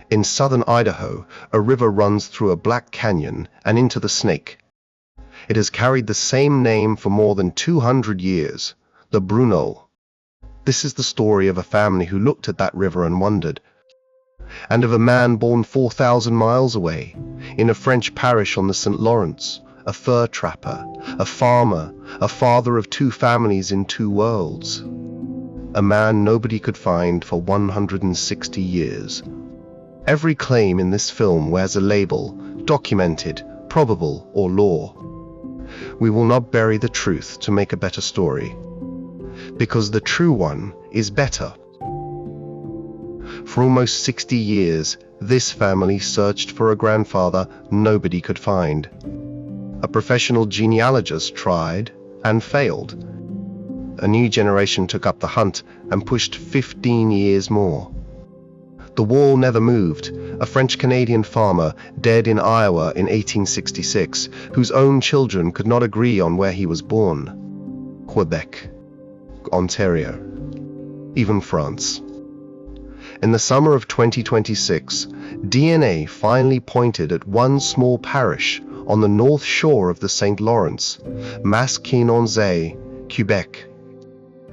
In southern Idaho, a river runs through a black canyon and into the Snake. It has carried the same name for more than 200 years, the Bruneau. This is the story of a family who looked at that river and wondered, and of a man born 4,000 miles away, in a French parish on the St. Lawrence, a fur trapper, a farmer, a father of 2 families in 2 worlds. A man nobody could find for 160 years. Every claim in this film wears a label, documented, probable, or law. We will not bury the truth to make a better story, because the true one is better. For almost 60 years, this family searched for a grandfather nobody could find. A professional genealogist tried and failed. A new generation took up the hunt and pushed 15 years more. The wall never moved. A French-Canadian farmer dead in Iowa in 1866, whose own children could not agree on where he was born. Quebec, Ontario, even France. In the summer of 2026, DNA finally pointed at one small parish on the north shore of the St. Lawrence, Maskinongé, Quebec.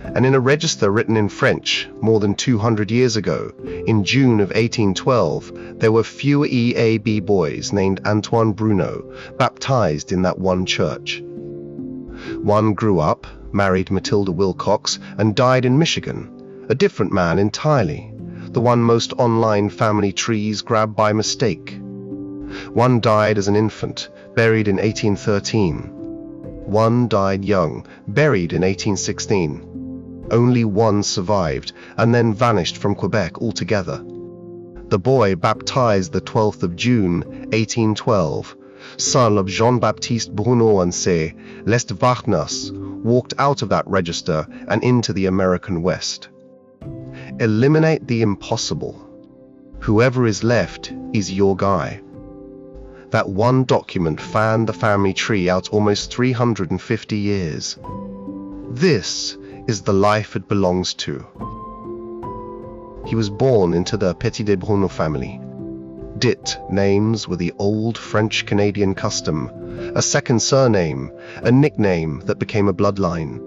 And in a register written in French more than 200 years ago, in June of 1812, there were few EAB boys named Antoine Bruneau baptized in that one church. One grew up, married Matilda Wilcox, and died in Michigan, a different man entirely, the one most online family trees grabbed by mistake. One died as an infant, buried in 1813. One died young, buried in 1816. Only one survived, and then vanished from Quebec altogether. The boy, baptized the 12th of June, 1812, son of Jean-Baptiste Bruneau and say, Lest Varnas, walked out of that register and into the American West. Eliminate the impossible. Whoever is left is your guy. That one document fanned the family tree out almost 350 years. This is the life it belongs to. He was born into the Petit de Bruneau family. Dit names were the old French-Canadian custom, a second surname, a nickname that became a bloodline.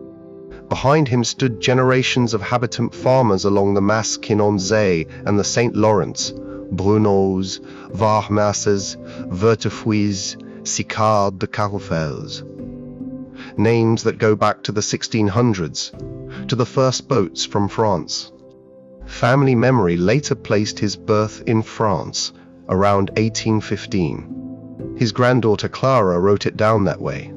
Behind him stood generations of habitant farmers along the Maskinongé and the St. Lawrence, Bruneaus, Varmasses, Vertefuis, Sicard de Carofels. Names that go back to the 1600s, to the first boats from France. Family memory later placed his birth in France, around 1815. His granddaughter Clara wrote it down that way.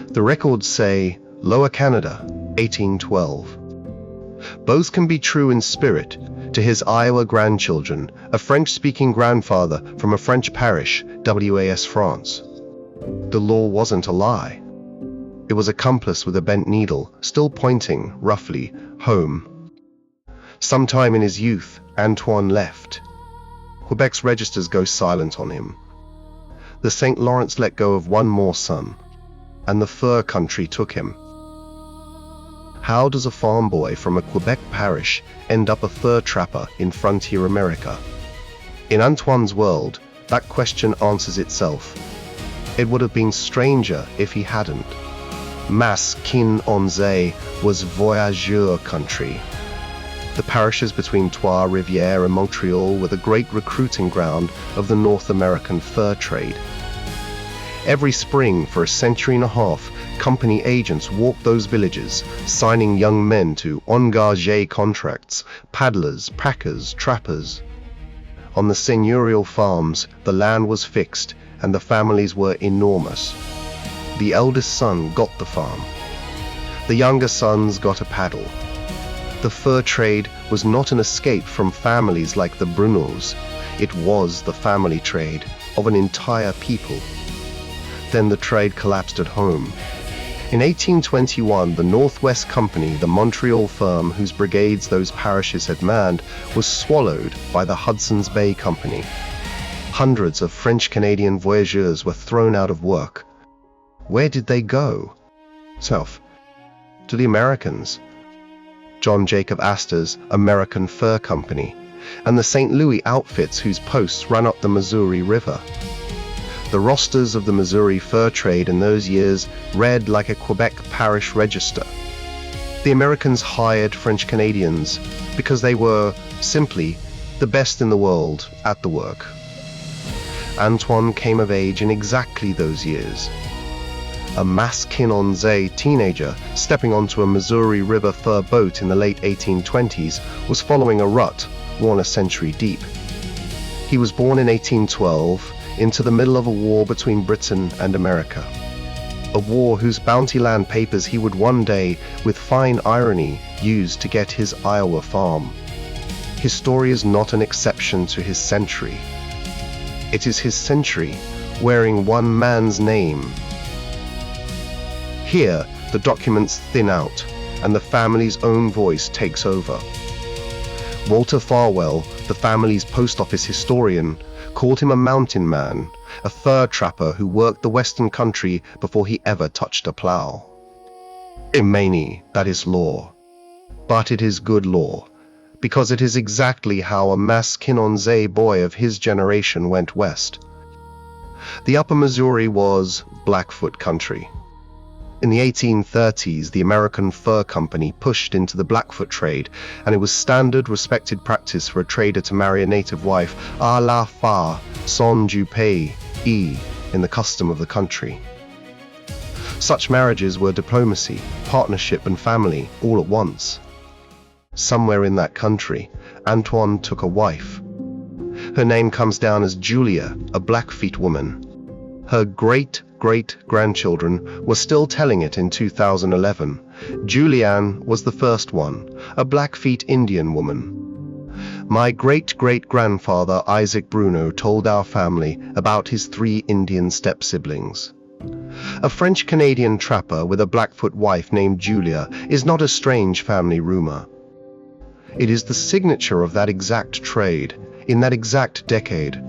The records say Lower Canada, 1812. Both can be true in spirit to his Iowa grandchildren, a French-speaking grandfather from a French parish, WAS France. The law wasn't a lie. It was a compass with a bent needle, still pointing, roughly, home. Sometime in his youth, Antoine left. Quebec's registers go silent on him. The St. Lawrence let go of one more son, and the fur country took him. How does a farm boy from a Quebec parish end up a fur trapper in frontier America? In Antoine's world, that question answers itself. It would have been stranger if he hadn't. Maskinongé was voyageur country. The parishes between Trois-Rivières and Montreal were the great recruiting ground of the North American fur trade. Every spring for a century and a half, company agents walked those villages, signing young men to engagé contracts, paddlers, packers, trappers. On the seigneurial farms, the land was fixed and the families were enormous. The eldest son got the farm. The younger sons got a paddle. The fur trade was not an escape from families like the Bruneaus. It was the family trade of an entire people. Then the trade collapsed at home. In 1821, the Northwest Company, the Montreal firm whose brigades those parishes had manned, was swallowed by the Hudson's Bay Company. Hundreds of French-Canadian voyageurs were thrown out of work. Where did they go? South. To the Americans. John Jacob Astor's American Fur Company, and the St. Louis outfits whose posts ran up the Missouri River. The rosters of the Missouri fur trade in those years read like a Quebec parish register. The Americans hired French Canadians because they were, simply, the best in the world at the work. Antoine came of age in exactly those years. A Maskinongé teenager stepping onto a Missouri River fur boat in the late 1820s was following a rut worn a century deep. He was born in 1812 into the middle of a war between Britain and America. A war whose bounty land papers he would one day, with fine irony, use to get his Iowa farm. His story is not an exception to his century. It is his century wearing one man's name. Here, the documents thin out, and the family's own voice takes over. Walter Farwell, the family's post office historian, called him a mountain man, a fur trapper who worked the western country before he ever touched a plow. Imani, that is law. But it is good law, because it is exactly how a Maskinongé boy of his generation went west. The upper Missouri was Blackfoot country. In the 1830s, the American Fur Company pushed into the Blackfoot trade, and it was standard, respected practice for a trader to marry a native wife à la fa, sans du pays, in the custom of the country. Such marriages were diplomacy, partnership, and family all at once. Somewhere in that country, Antoine took a wife. Her name comes down as Julia, a Blackfeet woman. Her great-great-grandchildren were still telling it in 2011. Julianne was the first one, a Blackfeet Indian woman. My great-great-grandfather Isaac Bruno told our family about his 3 Indian step-siblings. A French-Canadian trapper with a Blackfoot wife named Julia is not a strange family rumor. It is the signature of that exact trade, in that exact decade.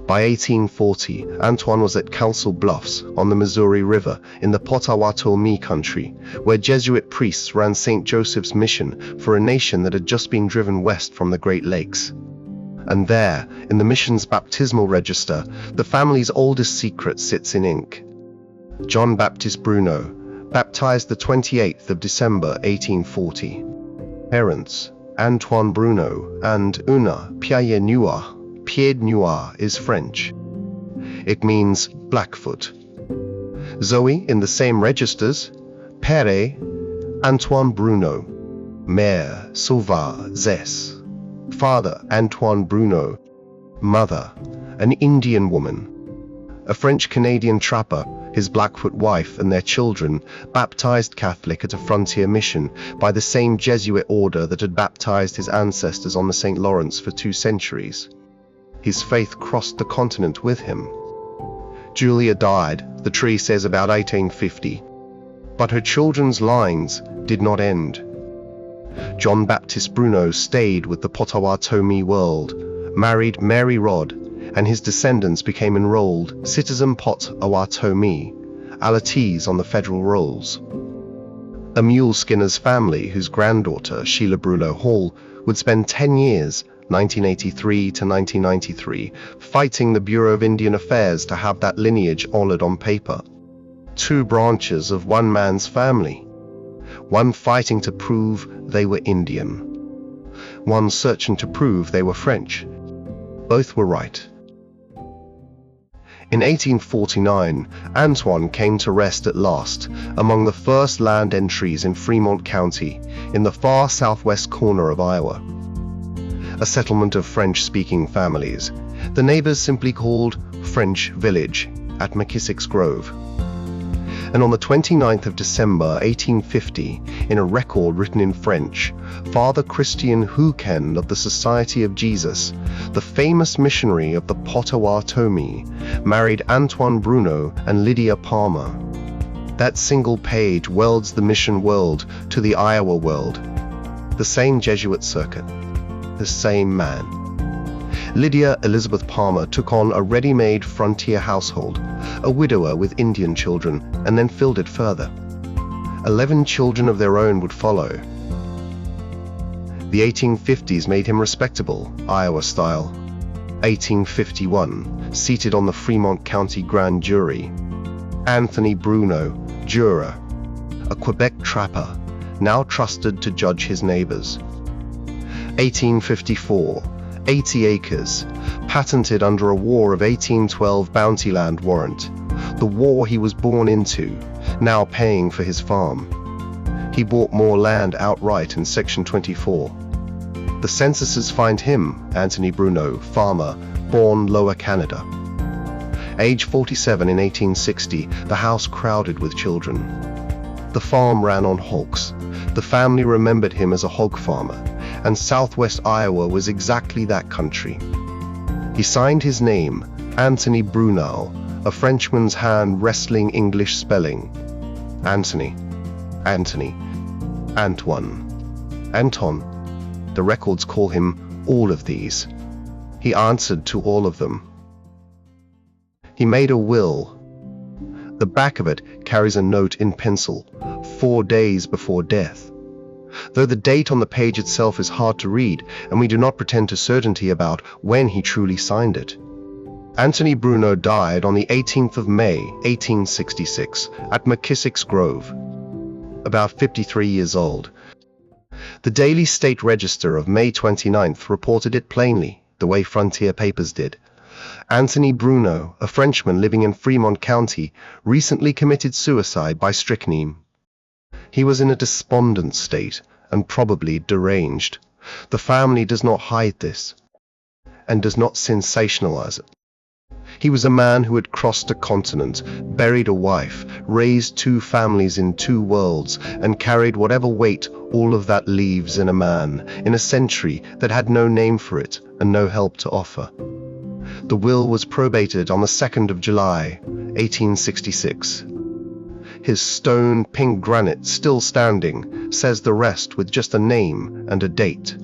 By 1840, Antoine was at Council Bluffs on the Missouri River in the Potawatomi country, where Jesuit priests ran St. Joseph's Mission for a nation that had just been driven west from the Great Lakes. And there, in the mission's baptismal register, the family's oldest secret sits in ink. John Baptist Bruno, baptized the 28th of December 1840. Parents, Antoine Bruno and Una Pied-Noir. Pied-Noir is French. It means Blackfoot. Zoe in the same registers, Père Antoine Bruno, Mère Sauvage Zes, Father Antoine Bruno, Mother an Indian woman. A French-Canadian trapper, his Blackfoot wife and their children, baptized Catholic at a frontier mission by the same Jesuit order that had baptized his ancestors on the St. Lawrence for 2 centuries. His faith crossed the continent with him. Julia died, the tree says, about 1850, but her children's lines did not end. John Baptist Bruno stayed with the Potawatomi world, married Mary Rod, and his descendants became enrolled Citizen Potawatomi, Alatees on the federal rolls. A mule skinner's family, whose granddaughter, Sheila Bruno Hall, would spend 10 years, 1983 to 1993, fighting the Bureau of Indian Affairs to have that lineage honored on paper. 2 branches of one man's family. One fighting to prove they were Indian. One searching to prove they were French. Both were right. In 1849, Antoine came to rest at last among the first land entries in Fremont County, in the far southwest corner of Iowa. A settlement of French-speaking families, the neighbors simply called French Village, at McKissick's Grove. And on the 29th of December 1850, in a record written in French, Father Christian Huken of the Society of Jesus, the famous missionary of the Potawatomi, married Antoine Bruno and Lydia Palmer. That single page welds the mission world to the Iowa world. The same Jesuit circuit. The same man. Lydia Elizabeth Palmer took on a ready-made frontier household, a widower with Indian children, and then filled it further. 11 children of their own would follow. The 1850s made him respectable, Iowa style. 1851, seated on the Fremont County Grand Jury. Anthony Bruno, juror, a Quebec trapper, now trusted to judge his neighbors. 1854, 80 acres, patented under a War of 1812 bounty land warrant, the war he was born into, now paying for his farm. He bought more land outright in Section 24. The censuses find him, Anthony Bruno, farmer, born Lower Canada. Age 47 in 1860, the house crowded with children. The farm ran on hogs. The family remembered him as a hog farmer, and southwest Iowa was exactly that country. He signed his name, Anthony Brunel, a Frenchman's hand wrestling English spelling. Anthony, Anthony, Antoine, Anton. The records call him all of these. He answered to all of them. He made a will. The back of it carries a note in pencil, 4 days before death. Though the date on the page itself is hard to read, and we do not pretend to certainty about when he truly signed it. Anthony Bruno died on the 18th of May, 1866, at McKissick's Grove, about 53 years old. The Daily State Register of May 29th reported it plainly, the way Frontier Papers did. Anthony Bruno, a Frenchman living in Fremont County, recently committed suicide by strychnine. He was in a despondent state and probably deranged. The family does not hide this and does not sensationalize it. He was a man who had crossed a continent, buried a wife, raised 2 families in 2 worlds, and carried whatever weight all of that leaves in a man, in a century that had no name for it and no help to offer. The will was probated on the 2nd of July, 1866. His stone pink granite still standing says the rest with just a name and a date.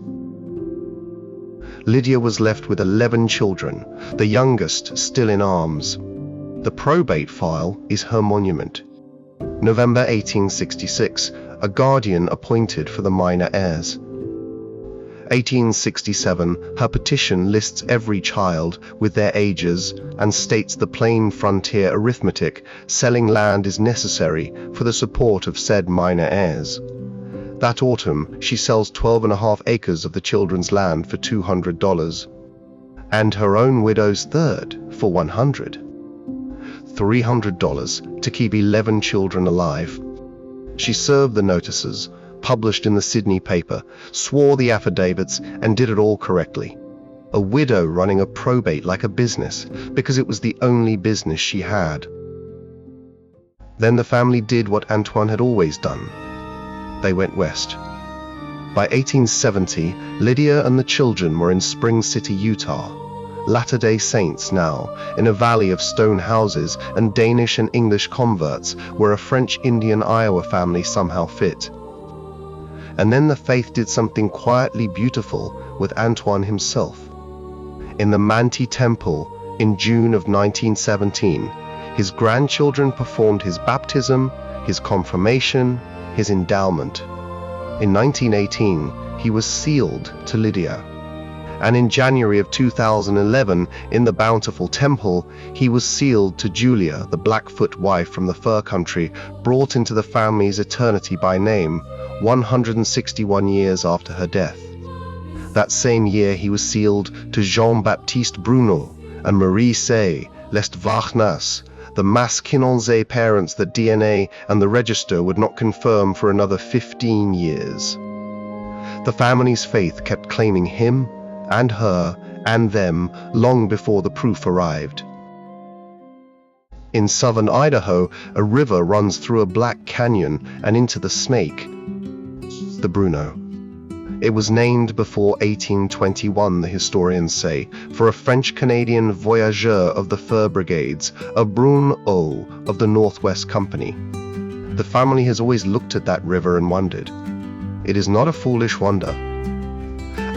Lydia was left with 11 children, the youngest still in arms. The probate file is her monument. November 1866, a guardian appointed for the minor heirs. 1867, her petition lists every child with their ages and states the plain frontier arithmetic, selling land is necessary for the support of said minor heirs. That autumn, she sells 12.5 acres of the children's land for $200, and her own widow's third for $100. $300 to keep 11 children alive. She served the notices, published in the Sydney paper, swore the affidavits, and did it all correctly. A widow running a probate like a business, because it was the only business she had. Then the family did what Antoine had always done. They went west. By 1870, Lydia and the children were in Spring City, Utah, Latter-day Saints now, in a valley of stone houses and Danish and English converts where a French-Indian Iowa family somehow fit. And then the faith did something quietly beautiful with Antoine himself. In the Manti Temple in June of 1917, his grandchildren performed his baptism, his confirmation, his endowment. In 1918, he was sealed to Lydia. And in January of 2011, in the Bountiful Temple, he was sealed to Julia, the Blackfoot wife from the fur country, brought into the family's eternity by name, 161 years after her death. That same year he was sealed to Jean-Baptiste Bruno and Marie Say, lest Varnas, the Maskinongé parents that DNA and the register would not confirm for another 15 years. The family's faith kept claiming him and her and them long before the proof arrived. In southern Idaho, a river runs through a black canyon and into the Snake, the Bruno. It was named before 1821, the historians say, for a French-Canadian voyageur of the fur brigades, a Bruno of the Northwest Company. The family has always looked at that river and wondered. It is not a foolish wonder.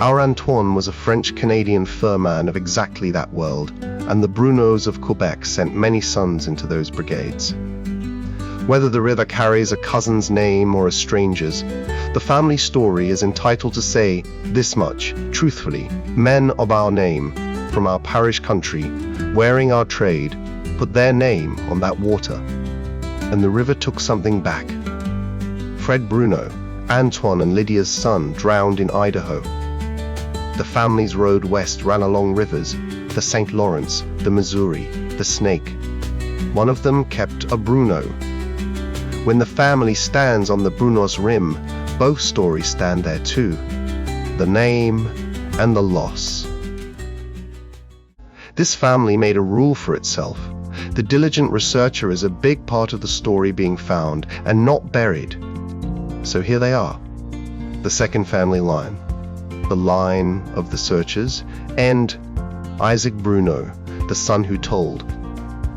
Our Antoine was a French-Canadian fur man of exactly that world, and the Brunos of Quebec sent many sons into those brigades. Whether the river carries a cousin's name or a stranger's, the family story is entitled to say this much, truthfully: men of our name, from our parish country, wearing our trade, put their name on that water, and the river took something back. Fred Bruno, Antoine and Lydia's son, drowned in Idaho. The family's road west ran along rivers, the St. Lawrence, the Missouri, the Snake. One of them kept a Bruno. When the family stands on the Brunos rim, both stories stand there too. The name and the loss. This family made a rule for itself. The diligent researcher is a big part of the story being found and not buried. So here they are, the second family line, the line of the searchers, and Isaac Bruno, the son who told,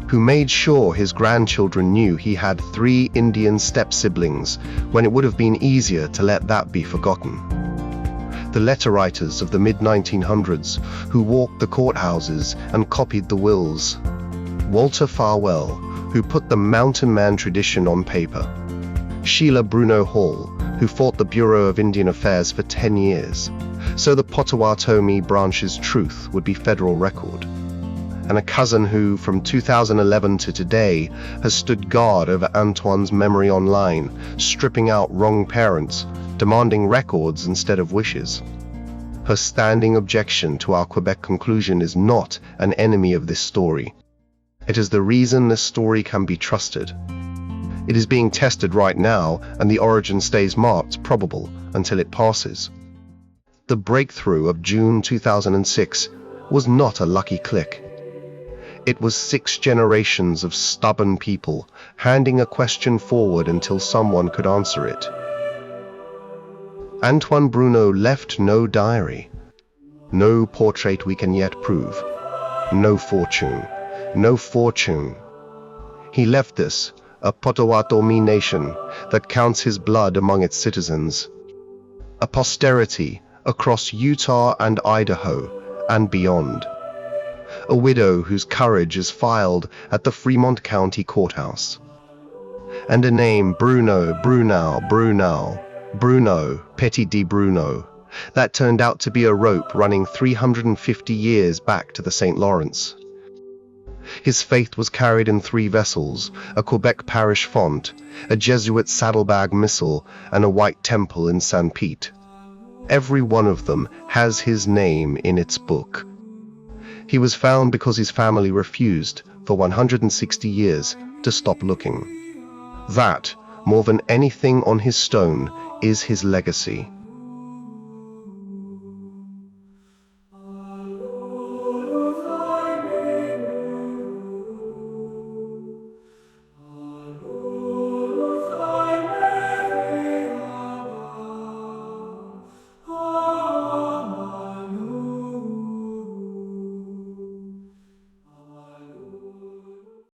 who made sure his grandchildren knew he had 3 Indian step-siblings when it would have been easier to let that be forgotten. The letter writers of the mid-1900s who walked the courthouses and copied the wills. Walter Farwell, who put the mountain man tradition on paper. Sheila Bruno Hall, who fought the Bureau of Indian Affairs for 10 years, so the Potawatomi branch's truth would be federal record. And a cousin who, from 2011 to today, has stood guard over Antoine's memory online, stripping out wrong parents, demanding records instead of wishes. Her standing objection to our Quebec conclusion is not an enemy of this story. It is the reason this story can be trusted. It is being tested right now, and the origin stays marked probable until it passes. The breakthrough of June 2006 was not a lucky click. It was 6 generations of stubborn people handing a question forward until someone could answer it. Antoine Bruno left no diary, no portrait we can yet prove, no fortune. He left this, a Potawatomi nation that counts his blood among its citizens, a posterity across Utah and Idaho and beyond. A widow whose courage is filed at the Fremont County Courthouse. And a name, Bruno, Petit di Bruno, that turned out to be a rope running 350 years back to the St. Lawrence. His faith was carried in 3 vessels, a Quebec parish font, a Jesuit saddlebag missal, and a white temple in St. Pete. Every one of them has his name in its book. He was found because his family refused, for 160 years, to stop looking. That, more than anything on his stone, is his legacy.